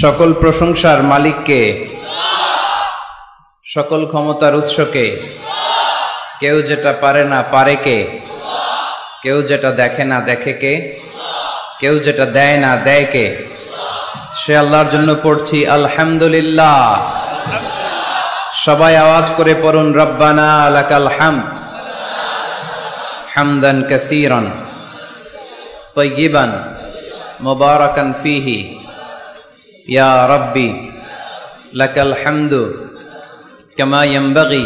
সকল প্রশংসার মালিক কে? সকল ক্ষমতার উৎস কে? কেউ যেটা পারে না পারে কে? কেউ যেটা দেখে না দেখে কে? কেউ যেটা দেয় না দেয় কে? সে আল্লাহর জন্য পড়ছি আলহামদুলিল্লাহ। সবাই আওয়াজ করে পড়ুন রব্বানা লাকাল হামদ হামদান কাসীরান তাইয়িবান মুবারাকান ফীহি ইয়া রাব্বি লাকাল হামদু কামা ইয়ানবাগি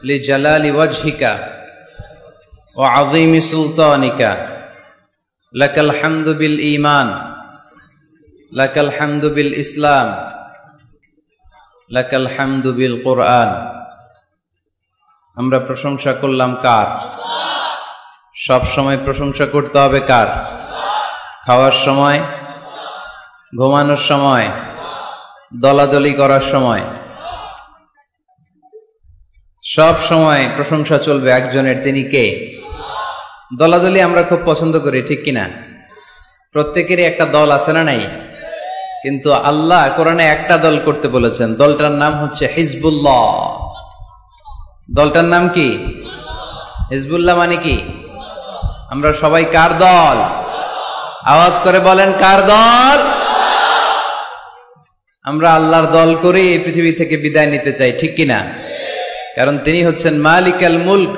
লিজালালি ওয়াজহিকা ওয়া আযীমি সুলতানিকা লাকাল হামদু বিল ঈমান লাকাল হামদু বিল ইসলাম লাকাল হামদু বিল কুরআন। আমরা প্রশংসা করলাম কার? সব সময় প্রশংসা করতে হবে কার? খাওয়ার সময়, ঘুমানোর সময়, দলাদলি করার সময়, সব সময় প্রশংসা চলবে একজনের। তিনি কে? দলাদলি আমরা খুব পছন্দ করি, ঠিক কিনা? প্রত্যেকেরই একটা দল আছে না নাই? কিন্তু আল্লাহ কোরআনে একটা দল করতে বলেছেন, দলটার নাম হচ্ছে হিজবুল্লাহ। দলটার নাম কি? হিজবুল্লাহ মানে কি? আমরা সবাই কার দল? আওয়াজ করে বলেন কার দল? আমরা আল্লাহর দল করে এই পৃথিবী থেকে বিদায় নিতে চাই, ঠিক কিনা? কারণ তিনি হচ্ছেন মালিকাল মুলক,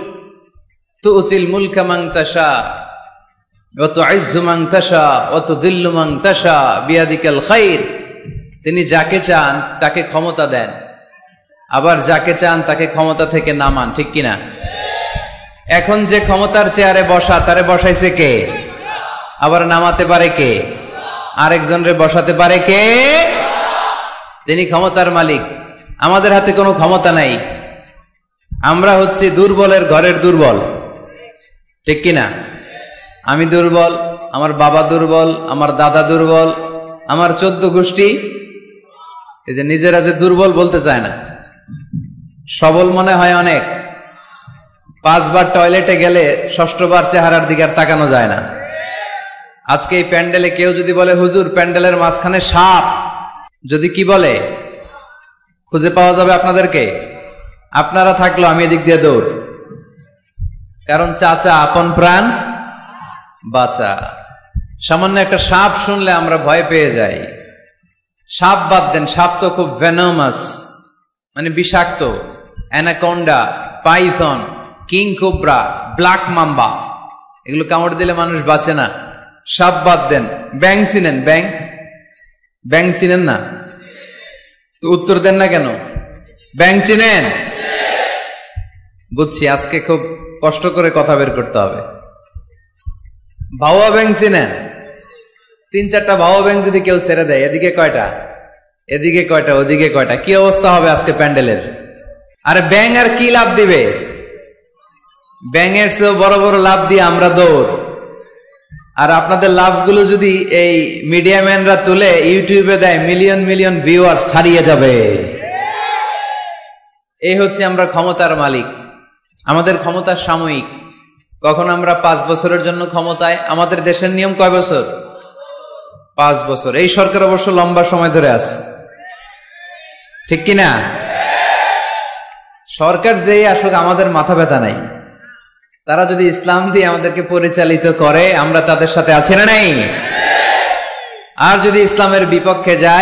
তুতিল মুলকা মান তাশা ওয়া তুইজ্জু মান তাশা ওয়া তুযিল্লু মান তাশা বিয়াদিকাল খাইর। তিনি যাকে চান তাকে ক্ষমতা দেন, আবার যাকে চান তাকে ক্ষমতা থেকে নামান, ঠিক কিনা? এখন যে ক্ষমতার চেয়ারে বসা, তারে বসাইছে কে? আবার নামাতে পারে কে? আরেকজনরে বসাতে পারে কে? তিনি ক্ষমতার মালিক। আমাদের হাতে কোনো ক্ষমতা নাই। আমরা হচ্ছে দুর্বলের ঘরের দুর্বল, ঠিক কিনা? আমি দুর্বল, আমার বাবা দুর্বল, আমার দাদা দুর্বল, আমার 14 গোষ্ঠী এই যে নিজেরা যে দুর্বল বলতে চায় না, সবল মনে হয় অনেক। 5 বার টয়লেটে গেলে 6ষ্ঠ বার চেহারার দিকে আর তাকানো যায় না। আজকে এই প্যান্ডেলে কেউ যদি বলে হুজুর প্যান্ডেলের মাঝখানে সাপ, যদি কি বলে খুঁজে পাওয়া যাবে আপনাদেরকে? আপনারা থাকলো আমি এদিক দিয়ে দৌড়। কারণ চাচা আপন প্রাণ বাঁচা। সামান্য একটা সাপ শুনলে আমরা ভয় পেয়ে যাই। সাপ বাদ দেন, সাপ তো খুব ভেনোমাস, মানে বিষাক্ত। Anaconda, Python, king cobra, black mamba, এগুলো কামড় দিলে মানুষ বাঁচে না। সাপ বাদ দেন, ব্যাং চিনেন? ব্যাং চিনেন না তো উত্তর দেন না কেন? ব্যাং চিনেন? বুঝছি, আজকে খুব কষ্ট করে কথা বের করতে হবে। ভাওয়া ব্যাং চিনেন? 3-4টা ভাওয়া ব্যাং যদি কেউ ছেড়ে দেয়, এদিকে কয়টা, এদিকে কয়টা, ওদিকে কয়টা, কি অবস্থা হবে আজকে প্যান্ডেলের? আরে ব্যাং আর কি লাভ দিবে? ব্যাঙের চেয়েও বড় বড় লাভ দিয়ে আমরা দৌড়। আর আপনাদের লাভগুলো যদি এই মিডিয়াম্যানরা তুলে ইউটিউবে দেয়, মিলিয়ন মিলিয়ন ভিউয়ার্স ছাড়িয়ে যাবে। এই হচ্ছে আমরা ক্ষমতার মালিক। আমাদের ক্ষমতা সাময়িক। কখন আমরা 5 বছরের জন্য ক্ষমতায়। আমাদের দেশের নিয়ম কয় বছর? 5 বছর। এই সরকার অবশ্য লম্বা সময় ধরে আছে, ঠিক কিনা? সরকার যেই আসুক আমাদের মাথা ব্যথা নাই। তারা যদি ইসলাম দিয়ে আমাদেরকে পরিচালিত করে, আমরা তাদের সাথে আছি না নাই? আর যদি ইসলামের বিপক্ষে যায়